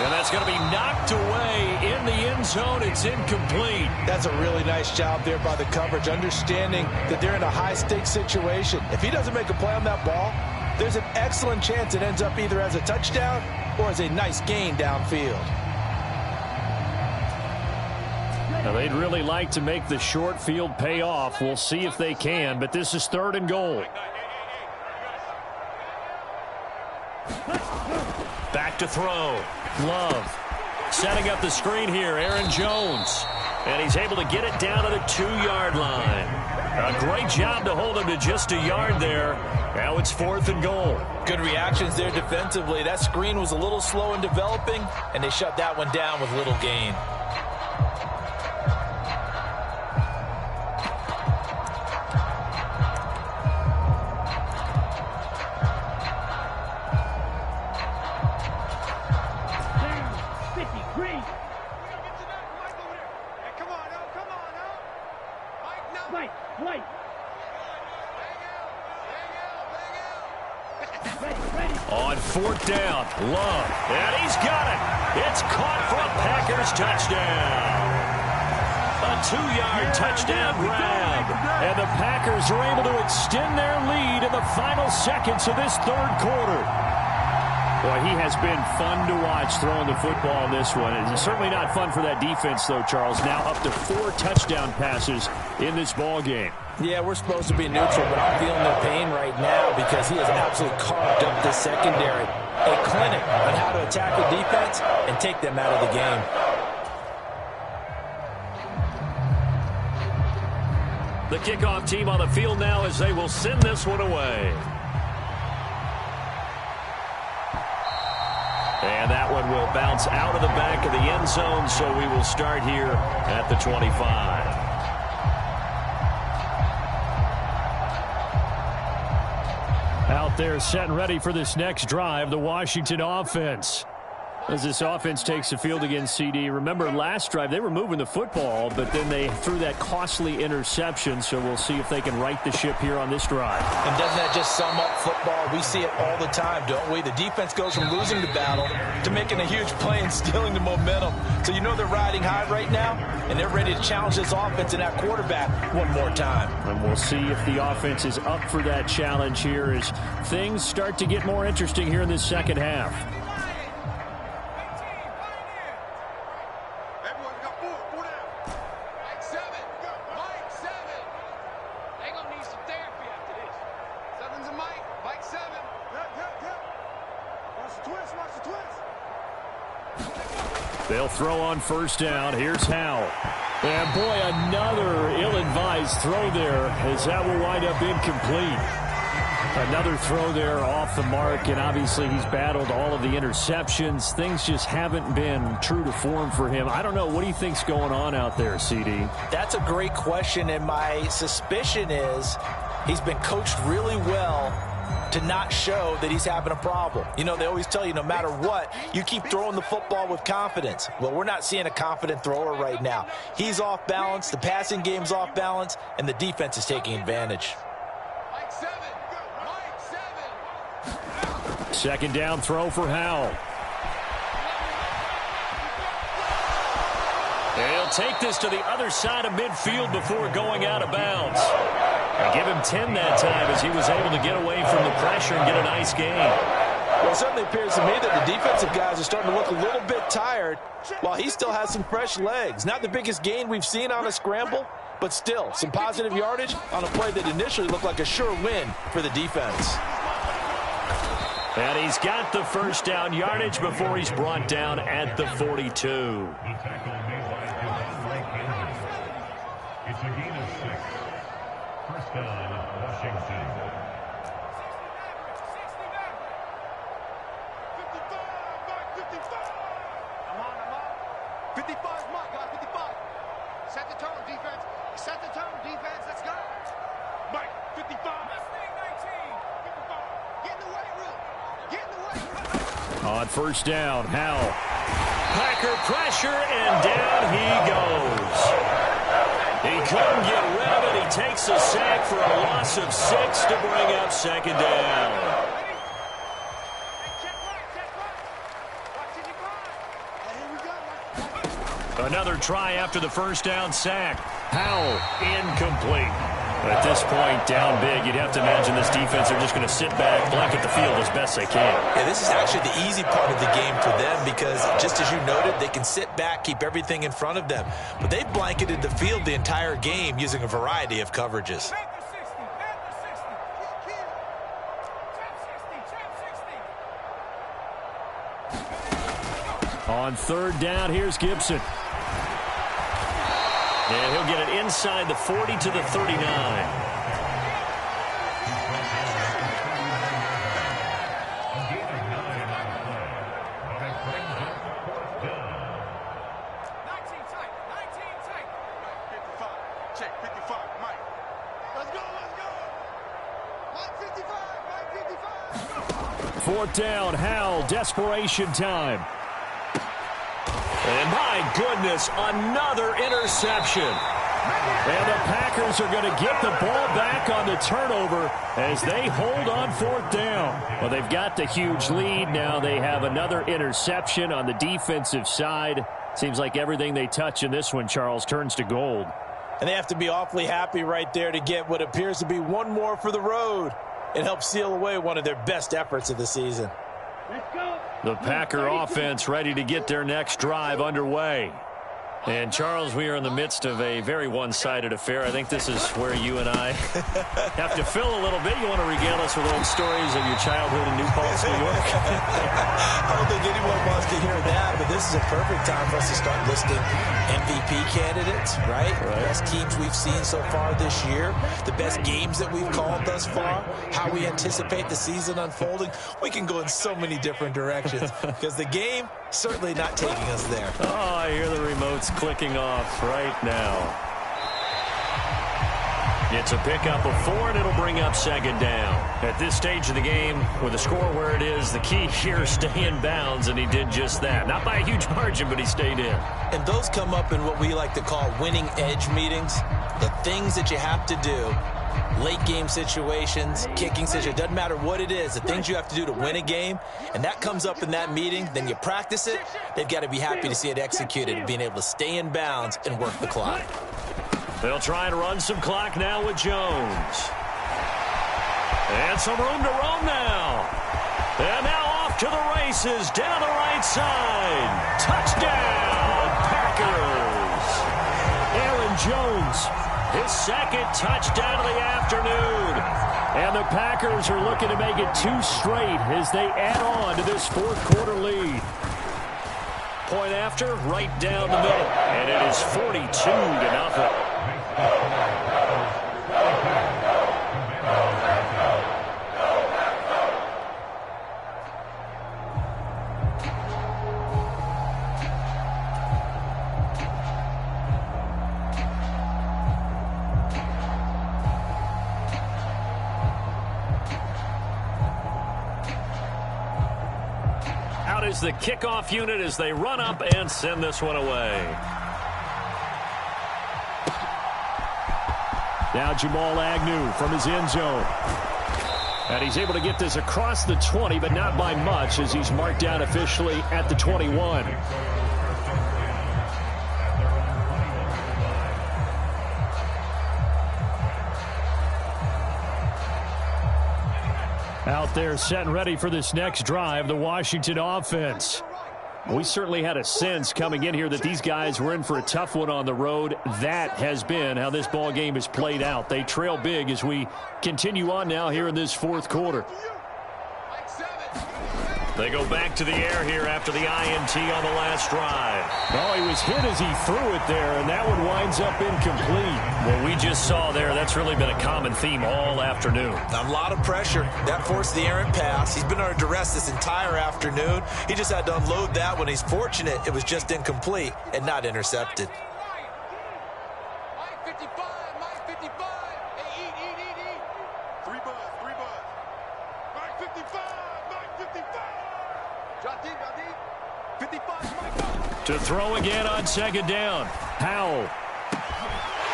And that's going to be knocked away in the end zone. It's incomplete. That's a really nice job there by the coverage, understanding that they're in a high-stakes situation. If he doesn't make a play on that ball, there's an excellent chance it ends up either as a touchdown or as a nice gain downfield. Now, they'd really like to make the short field pay off. We'll see if they can, but this is 3rd and goal. Back to throw. Love. Setting up the screen here, Aaron Jones. And he's able to get it down to the 2-yard line. A great job to hold him to just a yard there. Now it's 4th and goal. Good reactions there defensively. That screen was a little slow in developing, and they shut that one down with little gain. On 4th down, Love, and he's got it. It's caught for a Packers touchdown. A 2-yard touchdown grab. And the Packers are able to extend their lead in the final seconds of this 3rd quarter. Boy, he has been fun to watch throwing the football in this one. It's certainly not fun for that defense, though, Charles. Now up to 4 touchdown passes in this ball game. Yeah, we're supposed to be neutral, but I'm feeling their pain right now because he has absolutely carved up the secondary. A clinic on how to attack the defense and take them out of the game. The kickoff team on the field now as they will send this one away. And that one will bounce out of the back of the end zone, so we will start here at the 25. Out there set and ready for this next drive, the Washington offense. As this offense takes the field against CD. Remember, last drive, they were moving the football, but then they threw that costly interception, so we'll see if they can right the ship here on this drive. And doesn't that just sum up football? We see it all the time, don't we? The defense goes from losing the battle to making a huge play and stealing the momentum. So you know they're riding high right now, and they're ready to challenge this offense and that quarterback one more time. And we'll see if the offense is up for that challenge here as things start to get more interesting here in this second half. They'll throw on 1st down. Here's Howell. And boy, another ill-advised throw there as that will wind up incomplete. Another throw there off the mark, and obviously he's battled all of the interceptions. Things just haven't been true to form for him. I don't know. What do you think's going on out there, CD? That's a great question, and my suspicion is he's been coached really well to not show that he's having a problem. You know, they always tell you no matter what, you keep throwing the football with confidence. Well, we're not seeing a confident thrower right now. He's off balance, the passing game's off balance, and the defense is taking advantage. 2nd down throw for Howell. He'll take this to the other side of midfield before going out of bounds. And give him 10 that time as he was able to get away from the pressure and get a nice gain. Well, it certainly appears to me that the defensive guys are starting to look a little bit tired while he still has some fresh legs. Not the biggest gain we've seen on a scramble, but still some positive yardage on a play that initially looked like a sure win for the defense. And he's got the 1st down yardage before he's brought down at the 42. The tackle made by Ray Kansas. It's a gain of 6. 1st down, Washington. 55 is mine, guys. 55. Set the tone, defense. Set the tone, defense. Let's go. Mike, 55. Mustang 19. 55. Get in the weight room. Get in the weight room. On 1st down, Howell. Packer pressure, and down he goes. He couldn't get rid of it. He takes a sack for a loss of 6 to bring up 2nd down. Another try after the 1st down sack. Howell incomplete. At this point, down big, you'd have to imagine this defense are just going to sit back, blanket the field as best they can. Yeah, this is actually the easy part of the game for them because, just as you noted, they can sit back, keep everything in front of them. But they blanketed the field the entire game using a variety of coverages. On third down, here's Gibson. And he'll get it inside the 40 to the 39. Check 55, Mike. Let's go, let's go. Mike 55, Mike 55. Fourth down, Howell, desperation time. And my goodness, another interception. And the Packers are going to get the ball back on the turnover as they hold on fourth down. Well, they've got the huge lead. Now they have another interception on the defensive side. Seems like everything they touch in this one, Charles, turns to gold. And they have to be awfully happy right there to get what appears to be one more for the road. It helps seal away one of their best efforts of the season. Let's go. The Packer offense ready to get their next drive underway. And, Charles, we are in the midst of a very one-sided affair. I think this is where you and I have to fill a little bit. You want to regale us with old stories of your childhood in New Paltz, New York? I don't think anyone wants to hear that, but this is a perfect time for us to start listing MVP candidates, right? The best teams we've seen so far this year, the best games that we've called thus far, how we anticipate the season unfolding. We can go in so many different directions because the game certainly not taking us there. Oh, I hear the remotes clicking off right now. It's a pickup of 4, and it'll bring up second down. At this stage of the game, with the score where it is, the key here is stay in bounds, and he did just that. Not by a huge margin, but he stayed in. And those come up in what we like to call winning edge meetings. The things that you have to do. Late game situations, kicking situations, doesn't matter what it is, the things you have to do to win a game, and that comes up in that meeting, then you practice it, they've got to be happy to see it executed, being able to stay in bounds and work the clock. They'll try and run some clock now with Jones. And some room to roam now. And now off to the races, down the right side. Touchdown, Packers. Aaron Jones. His second touchdown of the afternoon. And the Packers are looking to make it 2 straight as they add on to this fourth quarter lead. Point after, right down the middle. And it is 42-0. Is the kickoff unit as they run up and send this one away. Now Jamal Agnew from his end zone. And he's able to get this across the 20, but not by much as he's marked down officially at the 21. Out there set and ready for this next drive, the Washington offense. We certainly had a sense coming in here that these guys were in for a tough one on the road. That has been how this ball game is played out. They trail big as we continue on now here in this fourth quarter. They go back to the air here after the INT on the last drive. Oh, he was hit as he threw it there, and that one winds up incomplete. What we just saw there, that's really been a common theme all afternoon. A lot of pressure. That forced the errant pass. He's been under duress this entire afternoon. He just had to unload that one. He's fortunate it was just incomplete and not intercepted. Mike 55, Mike 55. Hey, eat. 3 buzz. Mike 55, Mike 55. Drop deep. 55, Mike. To throw again on second down. Howell.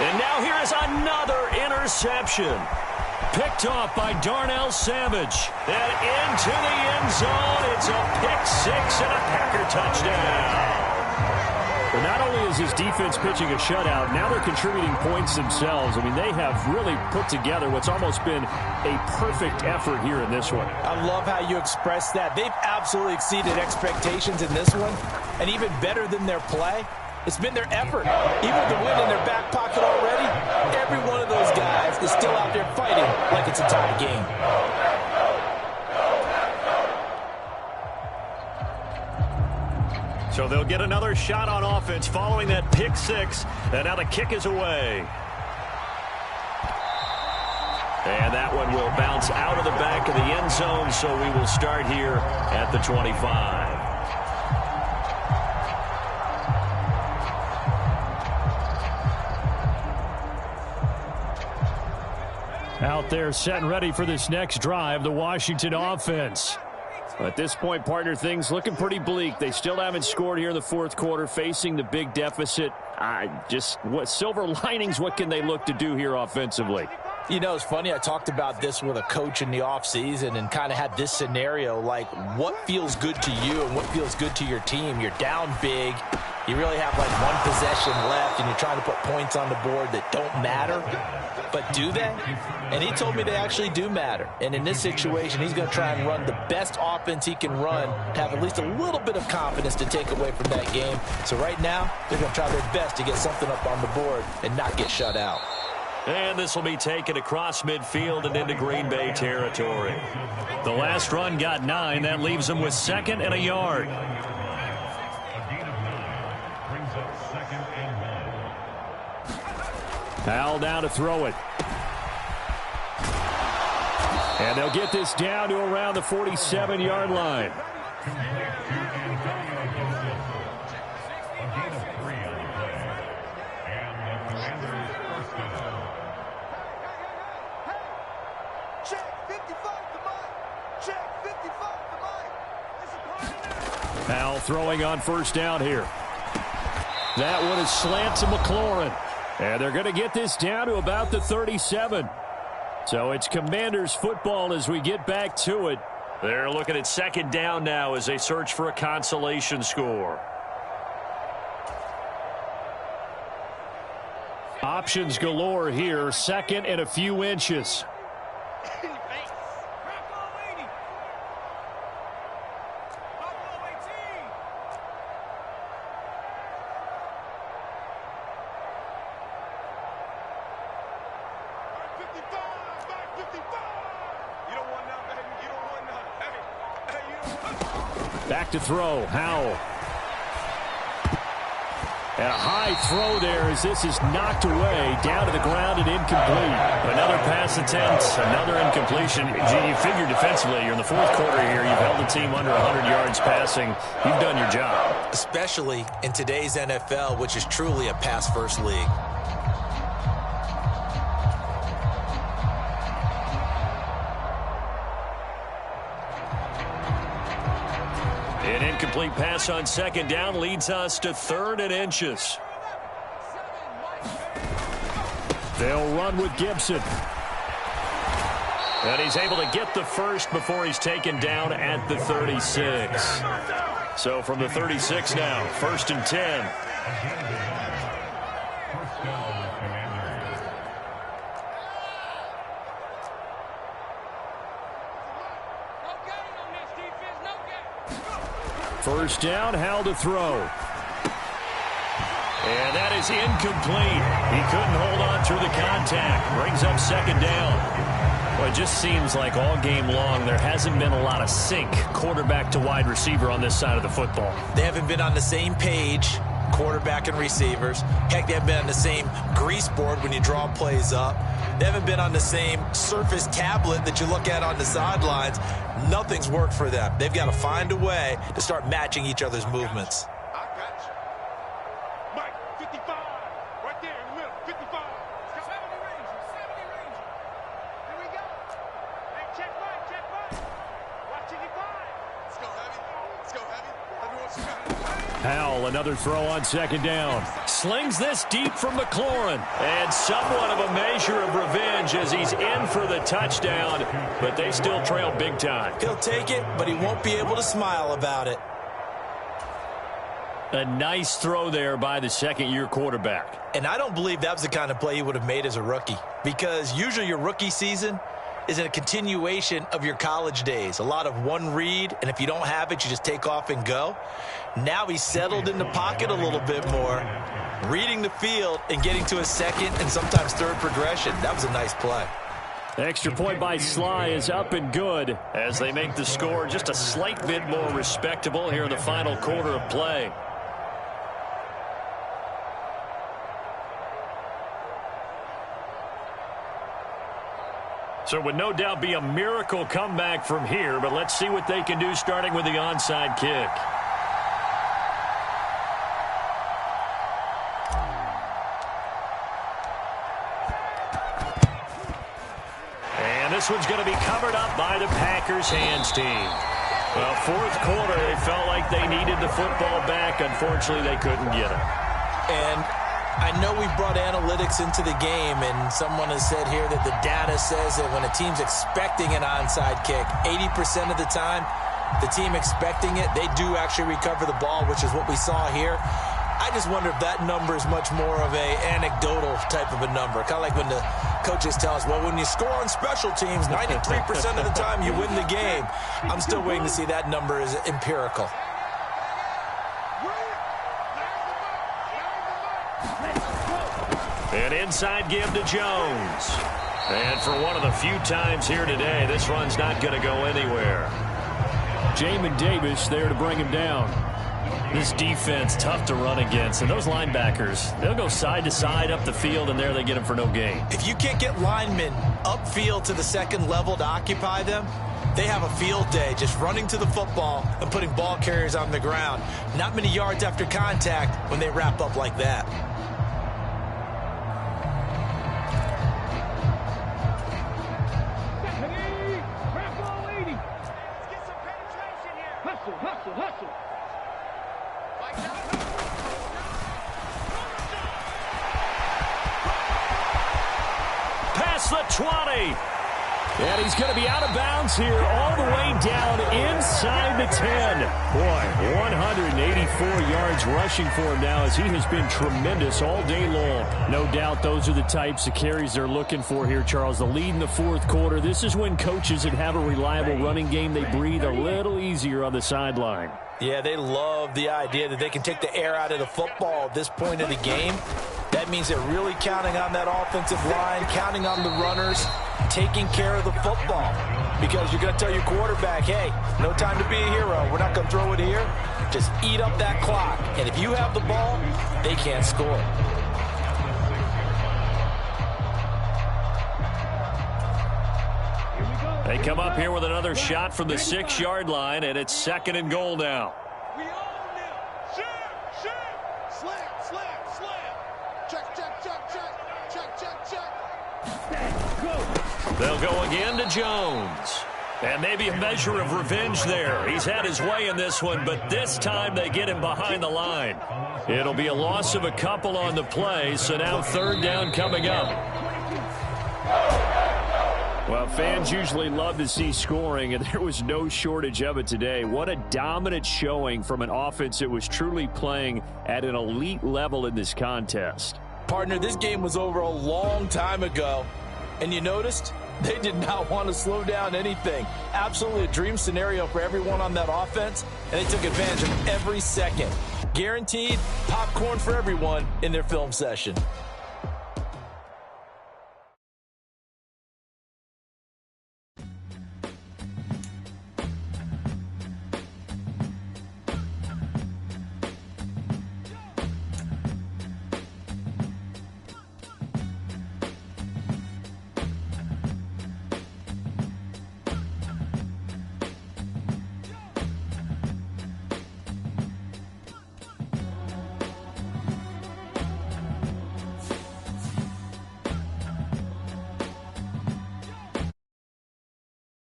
And now here is another interception. Picked off by Darnell Savage. And into the end zone. It's a pick 6 and a Packer touchdown. not only is his defense pitching a shutout, now they're contributing points themselves. I mean, they have really put together what's almost been a perfect effort here in this one. I love how you express that. They've absolutely exceeded expectations in this one, and even better than their play, it's been their effort. Even with the win in their back pocket already, every one of those guys is still out there fighting like it's a tie game. So they'll get another shot on offense following that pick six. And now the kick is away. And that one will bounce out of the back of the end zone, so we will start here at the 25. Out there set and ready for this next drive, the Washington offense. At this point, partner, things looking pretty bleak. They still haven't scored here in the fourth quarter, facing the big deficit. What silver linings, what can they look to do here offensively? You know, it's funny, I talked about this with a coach in the offseason and kind of had this scenario, like what feels good to you and what feels good to your team. You're down big. You really have like one possession left, and you're trying to put points on the board that don't matter. But do they? And he told me they actually do matter. And in this situation, he's going to try and run the best offense he can run to have at least a little bit of confidence to take away from that game. So right now, they're going to try their best to get something up on the board and not get shut out. And this will be taken across midfield and into Green Bay territory. The last run got 9. That leaves them with 2nd and a yard. Powell down to throw it. And they'll get this down to around the 47-yard line. Powell throwing on first down here. That one is slant to McLaurin. And they're going to get this down to about the 37. So it's Commanders football as we get back to it. They're looking at 2nd down now as they search for a consolation score. Options galore here. 2nd and a few inches. Back to throw, Howell. And a high throw there as this is knocked away, down to the ground and incomplete. Another pass attempt, another incompletion. Gee, you figure defensively, you're in the fourth quarter here, you've held the team under 100 yards passing. You've done your job. Especially in today's NFL, which is truly a pass-first league. An incomplete pass on 2nd down leads us to 3rd and inches. They'll run with Gibson. And he's able to get the first before he's taken down at the 36. So from the 36 now, 1st and 10. First down, Howell to throw. And that is incomplete. He couldn't hold on through the contact. Brings up 2nd down. Well, it just seems like all game long there hasn't been a lot of sync quarterback to wide receiver on this side of the football. They haven't been on the same page, quarterback and receivers. Heck, they haven't been on the same grease board when you draw plays up. They haven't been on the same Surface tablet that you look at on the sidelines. Nothing's worked for them. They've got to find a way to start matching each other's movements. I got you. Mike, 55. Right there in the middle. 55. 70 Ranger. 70 Ranger. Here we go. Hey, check Mike. Check Mike. Watch 55. Let's go heavy. Let's go heavy. Everyone's got it. Powell, another throw on 2nd down. Slings this deep from McLaurin. And somewhat of a measure of revenge as he's in for the touchdown. But they still trail big time. He'll take it, but he won't be able to smile about it. A nice throw there by the second-year quarterback. And I don't believe that was the kind of play he would have made as a rookie, because usually your rookie season is a continuation of your college days. A lot of one read, and if you don't have it, you just take off and go. Now he's settled in the pocket a little bit more, reading the field and getting to a second and sometimes third progression. That was a nice play. Extra point by Sly is up and good as they make the score just a slight bit more respectable here in the final quarter of play. So it would no doubt be a miracle comeback from here, but let's see what they can do starting with the onside kick. And this one's going to be covered up by the Packers hands team. Well, fourth quarter, they felt like they needed the football back. Unfortunately, they couldn't get it. And I know we brought analytics into the game, and someone has said here that the data says that when a team's expecting an onside kick, 80% of the time, the team expecting it, they do actually recover the ball, which is what we saw here. I just wonder if that number is much more of a anecdotal type of a number. Kind of like when the coaches tell us, well, when you score on special teams, 93% of the time you win the game. I'm still waiting to see that number is empirical. An inside give to Jones. And for one of the few times here today, this run's not going to go anywhere. Jamin Davis there to bring him down. This defense tough to run against. And those linebackers, they'll go side to side up the field, and there they get them for no gain. If you can't get linemen upfield to the second level to occupy them, they have a field day just running to the football and putting ball carriers on the ground. Not many yards after contact when they wrap up like that. Past the 20. And he's going to be out of bounds here all the way down inside the 10. Boy, 184 yards rushing for him now as he has been tremendous all day long. No doubt those are the types of carries they're looking for here, Charles. The lead in the fourth quarter. This is when coaches that have a reliable running game, they breathe a little easier on the sideline. Yeah, they love the idea that they can take the air out of the football at this point of the game. That means they're really counting on that offensive line, counting on the runners, taking care of the football. Because you're going to tell your quarterback, hey, no time to be a hero. We're not going to throw it here. Just eat up that clock. And if you have the ball, they can't score. They come up here with another shot from the 6-yard line, and it's 2nd and goal now. We own them. Shoot. Slam. Check. They'll go again to Jones. And maybe a measure of revenge there. He's had his way in this one, but this time they get him behind the line. It'll be a loss of a couple on the play, so now 3rd down coming up. Well, fans usually love to see scoring, and there was no shortage of it today. What a dominant showing from an offense that was truly playing at an elite level in this contest. Partner, this game was over a long time ago, and you noticed they did not want to slow down anything. Absolutely a dream scenario for everyone on that offense, and they took advantage of every second. Guaranteed popcorn for everyone in their film session.